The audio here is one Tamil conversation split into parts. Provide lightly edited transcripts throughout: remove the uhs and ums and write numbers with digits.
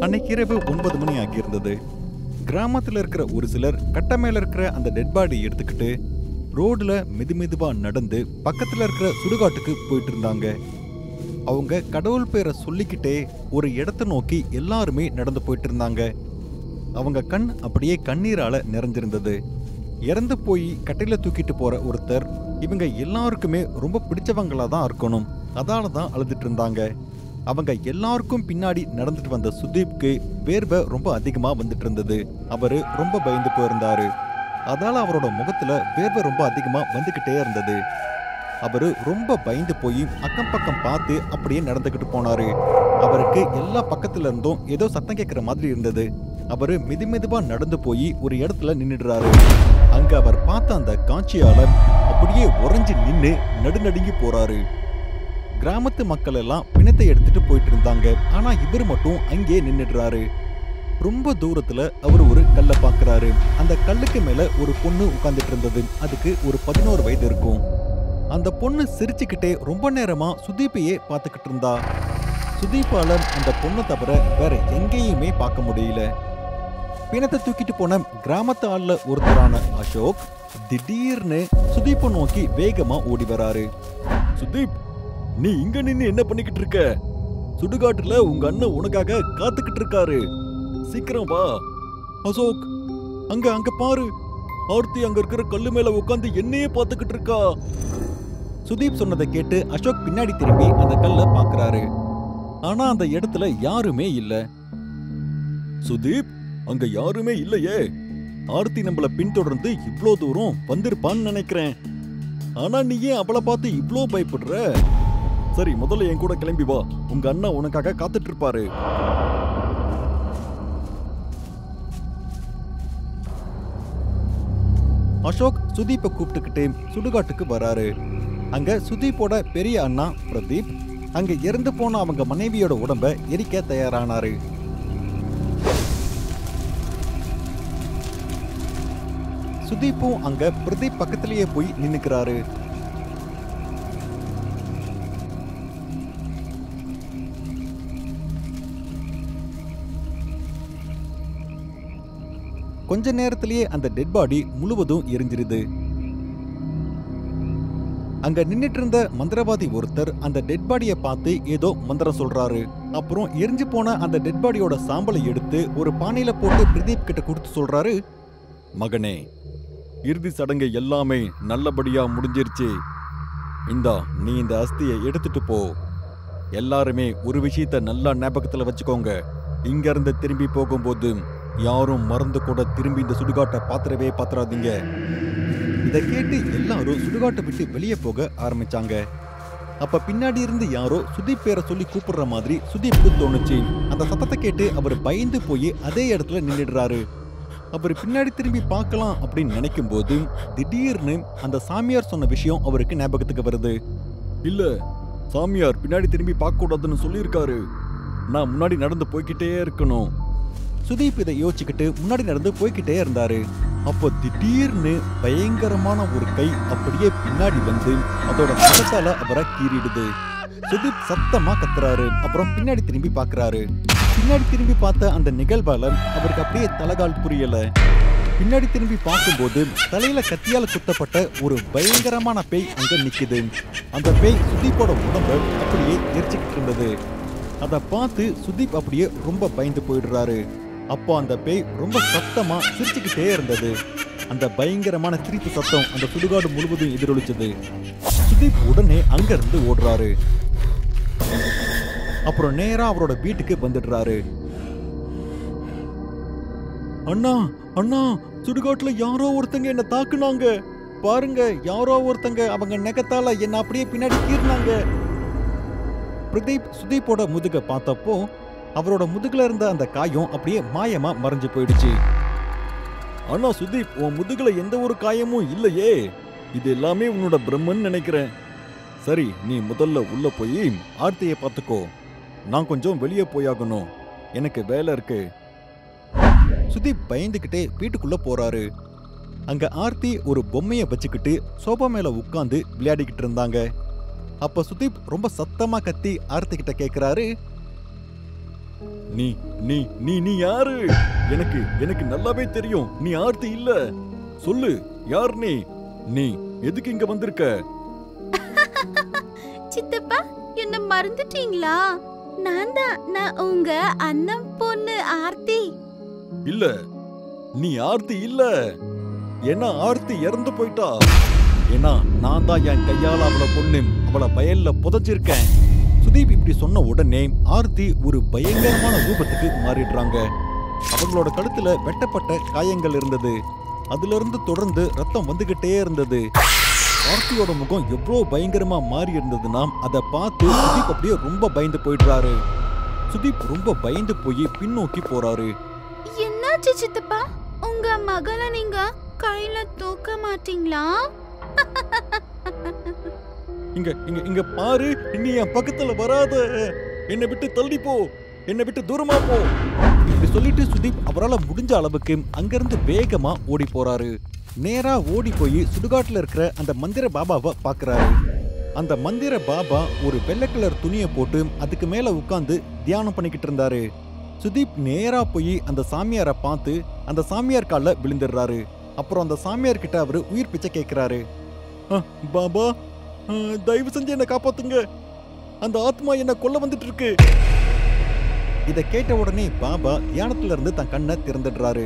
அன்னைக்கு இரவு 9 மணி ஆகியிருந்தது. கிராமத்தில் இருக்கிற ஒரு சிலர் கட்ட மேல இருக்கிற அந்த டெட் பாடி எடுத்துக்கிட்டு ரோட்ல மெதுவா நடந்து பக்கத்துல இருக்கிற சுடுகாட்டுக்கு போயிட்டு இருந்தாங்க. அவங்க கடவுள் பேரை சொல்லிக்கிட்டே ஒரு இடத்தை நோக்கி எல்லாருமே நடந்து போயிட்டு இருந்தாங்க. அவங்க கண் அப்படியே கண்ணீரால நிறைஞ்சிருந்தது. இறந்து போய் கட்டையில தூக்கிட்டு போற ஒருத்தர் இவங்க எல்லாருக்குமே ரொம்ப பிடிச்சவங்களா தான் இருக்கணும், அதால தான் அழுதுட்டு இருந்தாங்க. அவங்க எல்லாருக்கும் பின்னாடி நடந்துட்டு வந்த சுதீப்க்கு வேர்வை ரொம்ப அதிகமா வந்துட்டு இருந்தது. அவரு ரொம்ப பயந்து போயிருந்தாரு. அதால அவரோட முகத்துல வேர்வை ரொம்ப அதிகமா வந்துகிட்டே இருந்தது. அவரு ரொம்ப பயந்து போய் அக்கம் பக்கம் பார்த்து அப்படியே நடந்துகிட்டு போனாரு. அவருக்கு எல்லா பக்கத்துல இருந்தும் ஏதோ சத்தம் கேட்கிற மாதிரி இருந்தது. அவரு மெதுவா நடந்து போய் ஒரு இடத்துல நின்னுடுறாரு. அங்க அவர் பார்த்த அந்த காட்சியால அப்படியே உறைஞ்சு நின்னு நடுநடுங்கி போறாரு. கிராமத்து மக்கள் எல்லாம் பிணத்தை எடுத்துட்டு போயிட்டு இருந்தாங்க. ஆனா இவர் மட்டும் அங்கே நின்னுடுறாரு. ரொம்ப தூரத்துல அவர் ஒரு கல்லை பாக்குறாரு. அந்த கல்லுக்கு மேல ஒரு பொண்ணு உட்கார்ந்துட்டு இருந்தது. அதுக்கு ஒரு 11 வயது இருக்கும். அந்த பொண்ணு சிரிச்சுக்கிட்டே ரொம்ப நேரமா சுதீப்பையே பார்த்துக்கிட்டு இருந்தா. சுதீப்பால அந்த பொண்ணை தவிர வேற எங்கேயுமே பார்க்க முடியல. பிணத்தை தூக்கிட்டு போன கிராமத்து ஆள்ல ஒருத்தரான அசோக் திடீர்னு சுதீப்பை நோக்கி வேகமா ஓடி வராரு. சுதீப், நீ இங்க நின்னு என்ன பண்ணிக்கிட்டு இருக்க? சுடுகாட்டுல உங்க அண்ணன் உனக்காக காத்துக்கிட்டு இருக்காரு, சீக்கிரம் வா. அசோக், அங்க பாரு, ஆர்த்தி அங்க இருக்கிற கல்லு மேல உட்காந்து என்னையே பார்த்துக்கிட்டு இருக்கா. சுதீப் சொன்னதை கேட்டு அசோக் பின்னாடி திரும்பி அந்த கல்லை பாக்குறாரு. ஆனா அந்த இடத்துல யாருமே இல்ல. சுதீப், அங்க யாருமே இல்லையே. ஆர்த்தி நம்மள பின்தொடர்ந்து இவ்ளோ தூரம் வந்திருப்பான்னு நினைக்கிறேன். ஆனா நீ ஏன் அவளை பார்த்து இவ்ளோ பயப்படுற? சரி, முதல்ல என் கூட கிளம்பி வா, உங்க அண்ணா உனக்காக காத்துட்டு இருப்பாரு. அசோக் சுதீப்பை கூப்பிட்டுக்கிட்டு சுடுகாட்டுக்கு வராரு. அங்க சுதீப்போட பெரிய அண்ணா பிரதீப் அங்க இறந்து போன அவங்க மனைவியோட உடம்ப எரிக்க தயாரானாரு. சுதீப்பும் அங்க பிரதீப் பக்கத்திலேயே போய் நின்னுக்கிறாரு. கொஞ்ச நேரத்திலேயே அந்த டெட் பாடி முழுவதும் எரிஞ்சிருது. அங்க நின்னுட்டு இருந்த மந்திரவாதி ஒருத்தர் அந்த டெட் பாடியை பார்த்து ஏதோ மந்திரம் சொல்றாரு. அப்புறம் எரிஞ்சு போன அந்த டெட் பாடியோட சாம்பலை எடுத்து ஒரு பானையில போட்டு பிரதீப் கிட்ட கொடுத்து சொல்றாரு, மகனே, இறுதி சடங்கு எல்லாமே நல்லபடியா முடிஞ்சிருச்சு. இந்தா, நீ இந்த அஸ்தியை எடுத்துட்டு போ. எல்லாருமே ஒரு விஷயத்த நல்லா ஞாபகத்துல வச்சுக்கோங்க. இங்க இருந்து திரும்பி போகும்போது யாரும் மறந்து கூட திரும்பி இந்த சுடுகாட்டை பாத்திராதீங்க. இதை கேட்டு எல்லாரும் சுடுகாட்டை விட்டு வெளியே போக ஆரம்பிச்சாங்க. அப்ப பின்னாடி இருந்து யாரோ சுதீப் பேரை சொல்லி கூப்பிடுற மாதிரி சுதீப்க்கு தோணுச்சு. அந்த சத்தத்தை கேட்டு அவர் பயந்து போய் அதே இடத்துல நின்றுடுறாரு. அவர் பின்னாடி திரும்பி பார்க்கலாம் அப்படின்னு நினைக்கும் போது திடீர்னு அந்த சாமியார் சொன்ன விஷயம் அவருக்கு ஞாபகத்துக்கு வருது. இல்ல, சாமியார் பின்னாடி திரும்பி பார்க்க கூடாதுன்னு சொல்லியிருக்காரு. நான் முன்னாடி நடந்து போய்கிட்டே இருக்கணும். சுதீப் இதை யோசிச்சுக்கிட்டு முன்னாடி நடந்து போய்கிட்டே இருந்தாரு. அப்போ திடீர்னு பயங்கரமான ஒரு கை அப்படியே பின்னாடி வந்து அதோட சத்தத்தால அவரை கீறிடுது. சுதீப் சத்தமா கத்துறாரு. அப்புறம் பின்னாடி திரும்பி பாக்குறாரு. பின்னாடி திரும்பி பார்த்த அந்த நிகழ்வால அவருக்கு அப்படியே தலகால் புரியல. பின்னாடி திரும்பி பார்க்கும்போது தலையில கத்தியால குத்தப்பட்ட ஒரு பயங்கரமான பேய் அங்க நிக்குது. அந்த பேய் சுதீப்போட உடம்ப அப்படியே எரிச்சுக்கிட்டு இருந்தது. அதை பார்த்து சுதீப் அப்படியே ரொம்ப பயந்து போயிடுறாரு. அப்போ அந்த பேய் ரொம்ப சத்தமா சிரிச்சுக்கிட்டே இருந்தது. அந்த பயங்கரமான சிரிப்பு சத்தம் அந்த சுடுகாடு முழுவதும் எதிரொலிச்சது. சுதீப் உடனே அங்க இருந்து ஓடுறாரு. அப்புறம் நேரா அவரோட வீட்டுக்கு வந்துடுறாரு. அண்ணா, அண்ணா, சுடுகாட்டுல யாரோ ஒருத்தங்க என்ன தாக்குனாங்க. பாருங்க, யாரோ ஒருத்தங்க அவங்க நெகத்தால என்ன அப்படியே பின்னாடி கீறினாங்க. பிரதீப் சுதீப்போட முதுக பார்த்தப்போ அவரோட முதுகுல இருந்த அந்த காயம் அப்படியே மாயமா மறைஞ்சு போயிடுச்சு. ஆனா சுதீப், உன் முதுகுல எந்த ஒரு காயமும் இல்லையே. இது எல்லாமே உன்னோட பிரம்மன்னு நினைக்கிறேன். சரி, நீ முதல்ல உள்ள போய் ஆர்த்தியை பார்த்துக்கோ. நான் கொஞ்சம் வெளியே போயாகணும், எனக்கு வேலை இருக்கு. சுதீப் பயந்துகிட்டே வீட்டுக்குள்ள போறாரு. அங்க ஆர்த்தி ஒரு பொம்மையை வச்சுக்கிட்டு சோபா மேல உட்கார்ந்து விளையாடிக்கிட்டு இருந்தாங்க. அப்ப சுதீப் ரொம்ப சத்தமா கத்தி ஆர்த்தி கிட்ட கேக்குறாரு, நீ நீ நீ நீ யாரு? எனக்கு எனக்கு நல்லாவே தெரியும் நீ ஆர்த்தி இல்ல. சொல்லு, யார் நீ? நீ எதுக்கு இங்க வந்திருக்க? சித்தப்பா, என்ன மறந்துட்டீங்களா? நான் உங்க அண்ணன் பொண்ணு ஆர்த்தி. இல்ல, நீ ஆர்த்தி இல்ல. ஏன்னா ஆர்த்தி இறந்து போயிட்டா. ஏன்னா நான் தான் என் கையால அவளை கொன்னு அவளை வயல்ல புதைச்சிருக்கேன். சுதீப் இப்படி சொன்ன உடனே ஆர்த்தி ஒரு பயங்கரமான ரூபத்துக்கு மாறிடுறாங்க. அவங்களோட கழுத்துல வெட்டப்பட்ட காயங்கள் இருந்தது. அதுல இருந்து தொடர்ந்து ரத்தம் வந்துகிட்டே இருந்தது. ஆர்த்தியோட முகம் எவ்வளவு பயங்கரமா மாறி இருந்ததுன்னா அதை பார்த்து சுதீப் அப்படியே ரொம்ப பயந்து போயிடுறாரு. சுதீப் ரொம்ப பயந்து போய் பின்னோக்கி போறாரு. என்னாச்சு சித்தப்பா? உங்க மகளை நீங்க கையில தூக்க மாட்டீங்களா? இங்க இங்க இங்க பாரு, நீ என் பக்கத்துல வராத. என்னை விட்டு தள்ளி போ, என்னை விட்டு தூரமா போ. இப்படி சொல்லிட்டு சுதீப் அவரால் முடிஞ்ச அளவுக்கு அங்கிருந்து வேகமா ஓடி போறாரு. நேரா ஓடி போய் சுடுகாட்டுல இருக்கிற அந்த மந்திர பாபாவை பாக்குறாரு. அந்த மந்திர பாபா ஒரு வெள்ளை கலர் துணியை போட்டு அதுக்கு மேல உட்கார்ந்து தியானம் பண்ணிக்கிட்டு இருந்தாரு. சுதீப் நேரா போய் அந்த சாமியாரை பார்த்து அந்த சாமியார் கால்ல விழுந்துடுறாரு. அப்புறம் அந்த சாமியார் கிட்ட அவரு உயிர் பிச்சை கேட்கிறாரு. பாபா, தயவு செஞ்சு என்ன காப்பாத்துங்க, அந்த ஆத்மா என்ன கொல்ல வந்துட்டு இருக்கு. இத கேட்ட உடனே பாபா தியானத்துல இருந்து தன் கண்ணை திறந்துடுறாரு.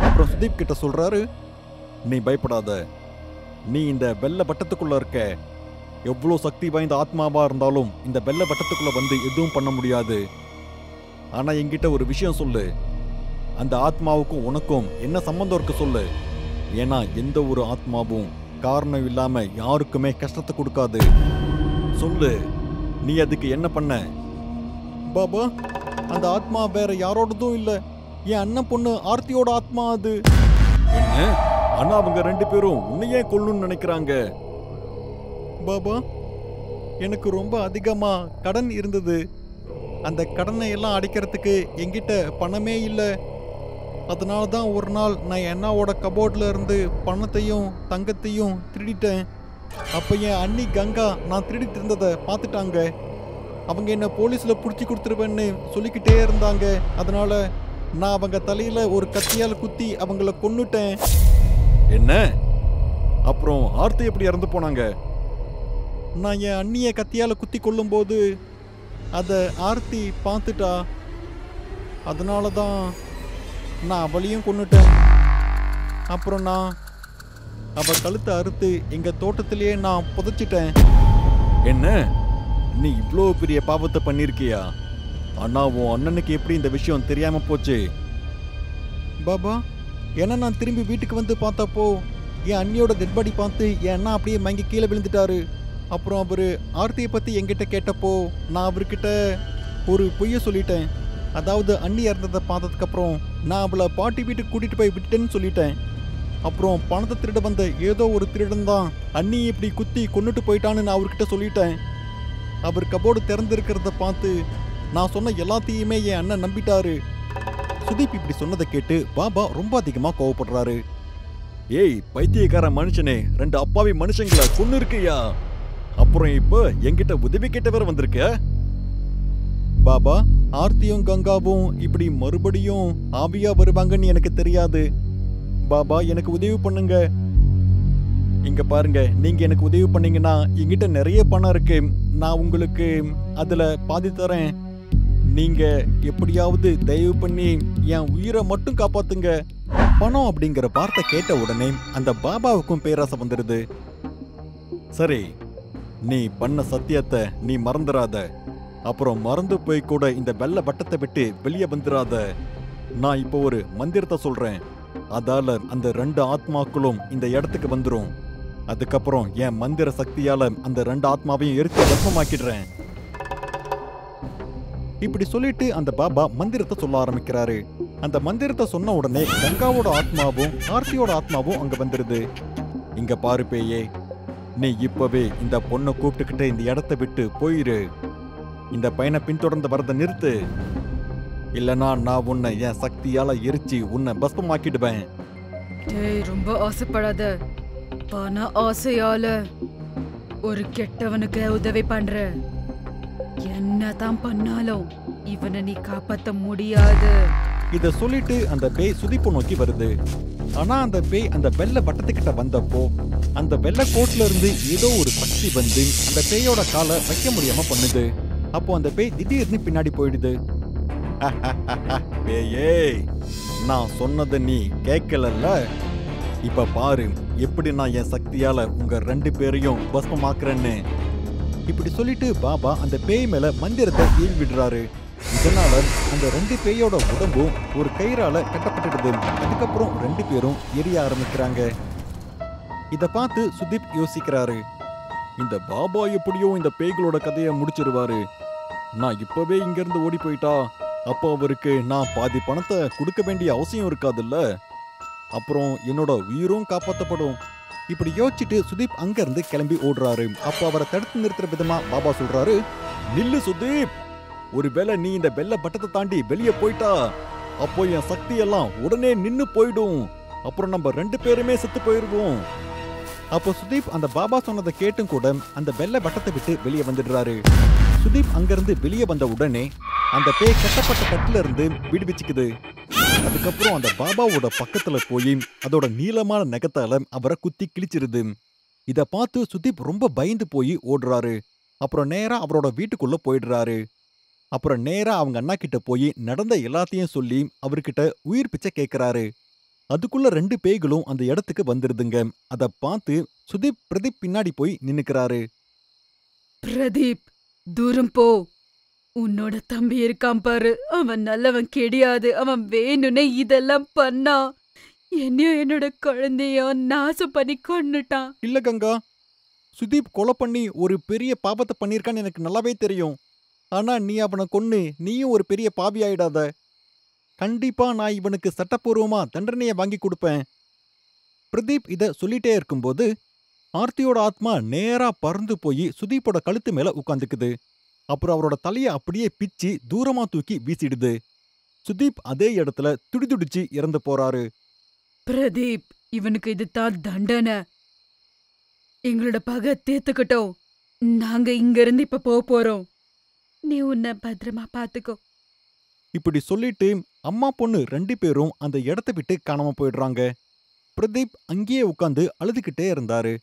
அப்புறம் சுதீப் கிட்ட சொல்றாரு, நீ பயப்படாத. நீ இந்த வெள்ள வட்டத்துக்குள்ள இருக்க. எவ்வளவு சக்தி வாய்ந்த ஆத்மாவா இருந்தாலும் இந்த வெள்ள வட்டத்துக்குள்ள வந்து எதுவும் பண்ண முடியாது. ஆனா என்கிட்ட ஒரு விஷயம் சொல்லு, அந்த ஆத்மாவுக்கும் உனக்கும் என்ன சம்பந்தம் இருக்கு சொல்லு. ஏன்னா எந்த ஒரு ஆத்மாவும் காரணம் இல்லாம யாருக்குமே கஷ்டத்தை கொடுக்காது. சொல்லு, நீ அதுக்கு என்ன பண்ண? பாபா, அந்த ஆத்மா வேற யாரோடதும் இல்ல, என் அண்ணன் பொண்ணு ஆர்த்தியோட ஆத்மா அது. என்ன? ஆனா அவங்க 2 பேரும் உன்னையே கொல்லணும்னு நினைக்கிறாங்க. பாபா, எனக்கு ரொம்ப அதிகமா கடன் இருந்தது. அந்த கடனை எல்லாம் அடைக்கிறதுக்கு என்கிட்ட பணமே இல்லை. அதனால தான் ஒரு நாள் நான் அண்ணாவோட கபோர்ட்ல இருந்து பணத்தையும் தங்கத்தையும் திருடிட்டேன். அப்போ என் அண்ணி கங்கா நான் திருடிட்டு இருந்ததை பார்த்துட்டாங்க. அவங்க என்ன போலீஸில் பிடிச்சி கொடுத்துருவேன்னு சொல்லிக்கிட்டே இருந்தாங்க. அதனால நான் அவங்க தலையில ஒரு கத்தியால் குத்தி அவங்கள கொன்னுட்டேன். என்ன? அப்புறம் ஆர்த்தி எப்படி இறந்து போனாங்க? நான் என் அண்ணியை கத்தியால் குத்தி கொல்லும்போது அதை ஆர்த்தி பார்த்துட்டா. அதனால தான் நான் அவளையும் கொன்னுட்டேன். அப்புறம் நான் அவ கழுத்தை அறுத்து எங்க தோட்டத்திலேயே நான் புதைச்சிட்டேன். என்ன? நீ இவ்வளோ பெரிய பாவத்தை பண்ணிருக்கியா? ஆனா உன் அண்ணனுக்கு எப்படி இந்த விஷயம் தெரியாம போச்சு? பாபா, ஏன்னா நான் திரும்பி வீட்டுக்கு வந்து பார்த்தப்போ என் அண்ணியோட டெட் பாடி பார்த்து என் அண்ணா அப்படியே மயங்கி கீழே விழுந்துட்டாரு. அப்புறம் அவரு ஆர்த்தியை பத்தி என்கிட்ட கேட்டப்போ நான் அவர்கிட்ட ஒரு பொய்ய சொல்லிட்டேன். அதாவது அண்ணி இறந்ததை பார்த்ததுக்கு அப்புறம் நான் அவளை பாட்டி வீட்டுக்கு கூட்டிட்டு போய் விட்டேன்னு சொல்லிட்டேன். அப்புறம் பணத்தை திருட வந்த ஏதோ ஒரு திருடன் தான் அண்ணி இப்படி குத்தி கொன்னுட்டு போயிட்டான்னு நான் அவர்கிட்ட சொல்லிட்டேன். அவர் கபோர்டு திறந்திருக்கிறத பார்த்து நான் சொன்ன எல்லாத்தையுமே என் அண்ணன் நம்பிட்டாரு. சுதீப் இப்படி சொன்னதை கேட்டு பாபா ரொம்ப அதிகமா கோவப்படுறாரு. ஏய் பைத்தியக்கார மனுஷனே, 2 அப்பாவி மனுஷங்களை கொன்னு இருக்கியா? அப்புறம் இப்ப என்கிட்ட உதவி கேட்ட வேற வந்திருக்க? பாபா, ஆர்த்தியும் கங்காவும் இப்படி மறுபடியும் ஆவியா வருவாங்கன்னு எனக்கு தெரியாது. பாபா, எனக்கு உதவி பண்ணுங்க. இங்க பாருங்க, நீங்க எனக்கு உதவி பண்ணீங்கன்னா என்கிட்ட நிறைய பணம் இருக்கு. நான் உங்களுக்கு அதுல பாதி தரேன். நீங்க எப்படியாவது தயவு பண்ணி என் உயிரை மட்டும் காப்பாத்துங்க. பணம் அப்படிங்கிற வார்த்தை கேட்ட உடனே அந்த பாபாவுக்கும் பேராசை வந்துடுது. சரி, நீ பண்ண சத்தியத்தை நீ மறந்துடாத. அப்புறம் மறந்து போய் கூட இந்த வெள்ளை வட்டத்தை விட்டு வெளியே வந்துடாத. நான் இப்போ ஒரு மந்திரத்தை சொல்றேன். அதால அந்த 2 ஆத்மாக்களும் இந்த இடத்துக்கு வந்துரும். அதுக்கப்புறம் என் மந்திர சக்தியால அந்த 2 ஆத்மாவையும் எரித்து பஸ்மமாக்கிடுறேன். இப்படி சொல்லிட்டு அந்த பாபா மந்திரத்தை சொல்ல ஆரம்பிக்கிறாரு. அந்த மந்திரத்தை சொன்ன உடனே கங்காவோட ஆத்மாவும் ஆர்த்தியோட ஆத்மாவும் அங்க வந்துருது. இங்க பாரு பேயே, நீ இப்பவே இந்த பொண்ணை கூப்பிட்டுக்கிட்டு இந்த இடத்தை விட்டு போயிரு. இந்த பையனை பின்தொடர்ந்து வரதை நிறுத்து. இல்லனா நான் உன்னை என் சக்தியால எரிச்சு உன்னை பஸ்மமாக்கிடுவேன். ரொம்ப ஆசைப்படாத. பண ஆசையால ஒரு கெட்டவனுக்கு உதவி பண்ற. என்னதான் பண்ணாலும் இவனை நீ காப்பாத்த முடியாது. இத சொல்லிட்டு அந்த பேய் சுதிப்பை நோக்கி வருது. ஆனா அந்த பேய் அந்த வெள்ளை வட்டத்துக்கிட்ட வந்தப்போ அந்த வெள்ளை கோட்ல இருந்து ஏதோ ஒரு சக்தி வந்து அந்த பேயோட காலை வைக்க முடியாம பண்ணுது. அப்போ அந்த பேய் திடீர்னு பின்னாடி போயிடுது. பேயே, நான் சொன்னதை நீ கேட்கலல்ல? இப்ப பாரு எப்படி நான் என் சக்தியால உங்க 2 பேரையும் பஸ்மமாக்குறேன்னு. இப்படி சொல்லிட்டு பாபா அந்த பேய் மேல மந்திரத்தை ஏவி விடுறாரு. இதனால அந்த 2 பேயோட உடம்பும் ஒரு கயிறால கட்டப்பட்டுடுது. அதுக்கப்புறம் 2 பேரும் எரிய ஆரம்பிக்கிறாங்க. இத பார்த்து சுதீப் யோசிக்கிறாரு. இந்த பாபா எப்படியோ இந்த பேய்களோட கதையை முடிச்சிருவாரு. நான் இப்பவே இங்க இருந்து ஓடி போயிட்டா அப்போ அவருக்கு நான் பாதி பணத்தை கொடுக்க வேண்டிய அவசியம் இருக்காதுல்ல. அப்புறம் என்னோட உயிரும் காப்பாற்றப்படும். இப்படி யோசிச்சுட்டு சுதீப் அங்க இருந்து கிளம்பி ஓடுறாரு. அப்போ அவரை தடுத்து நிறுத்துற விதமா பாபா சொல்றாரு, நில்லு சுதீப், ஒருவேளை நீ இந்த வெள்ளை பட்டத்தை தாண்டி வெளியே போயிட்டா அப்போ என் சக்தி எல்லாம் உடனே நின்னு போயிடும். அப்புறம் நம்ம 2 பேருமே செத்து போயிருவோம். அப்போ சுதீப் அந்த பாபா சொன்னதை கேட்டும் கூட அந்த வெள்ளை வட்டத்தை விட்டு வெளியே வந்துடுறாரு. சுதீப் அங்கிருந்து வெளியே வந்த உடனே அந்த பேய் கட்டப்பட்ட கட்டில இருந்து விடுவிச்சுக்குது. அதுக்கப்புறம் அந்த பாபாவோட பக்கத்துல போய் அதோட நீளமான நகத்தால அவரை குத்தி கிழிச்சிருது. இத பார்த்து சுதீப் ரொம்ப பயந்து போய் ஓடுறாரு. அப்புறம் நேரா அவரோட வீட்டுக்குள்ள போயிடுறாரு. அப்புறம் நேரா அவங்க அண்ணா கிட்ட போய் நடந்த எல்லாத்தையும் சொல்லி அவர்கிட்ட உயிர் பிச்சை கேட்கிறாரு. அதுக்குள்ள 2 பேய்களும் அந்த இடத்துக்கு வந்துருதுங்க. அத பார்த்து சுதீப் பிரதீப் பின்னாடி போய் நின்னுக்கிறாரு. பிரதீப், தூரம் போ. உன்னோட தம்பி இருக்கான் பாரு, அவன் நல்லவன் கிடையாது. அவன் வேணும்னே இதெல்லாம் பண்ணா. என்னையும் என்னோட குழந்தையும் நாசம் பண்ணி கொன்னுட்டான். இல்ல கங்கா, சுதீப் கொலை பண்ணி ஒரு பெரிய பாவத்தை பண்ணிருக்கான்னு எனக்கு நல்லாவே தெரியும். ஆனா நீ அவனை கொன்னு நீயும் ஒரு பெரிய பாவி ஆயிடாத. கண்டிப்பா நான் இவனுக்கு சட்டப்பூர்வமா தண்டனையை வாங்கி கொடுப்பேன். பிரதீப் இத சொல்லிட்டே இருக்கும்போது ஆர்த்தியோட ஆத்மா நேரா பறந்து போய் சுதீப்போட கழுத்து மேல உட்காந்துக்குது. அப்புறம் அவரோட தலைய அப்படியே பிச்சு தூரமா தூக்கி வீசிடுது. சுதீப் அதே இடத்துல துடிதுடிச்சு இறந்து போறாரு. பிரதீப், இவனுக்கு இதுதான் தண்டனை. எங்களோட பகை தீர்த்துக்கிட்டோம். நாங்க இங்க இருந்து இப்ப போறோம். நீ உன்னை பத்திரமா பாத்துக்கோ. இப்படி சொல்லிட்டு அம்மா பொண்ணு 2 பேரும் அந்த இடத்த விட்டு காணாம போயிடுறாங்க. பிரதீப் அங்கேயே உட்காந்து அழுதுகிட்டே இருந்தாரு.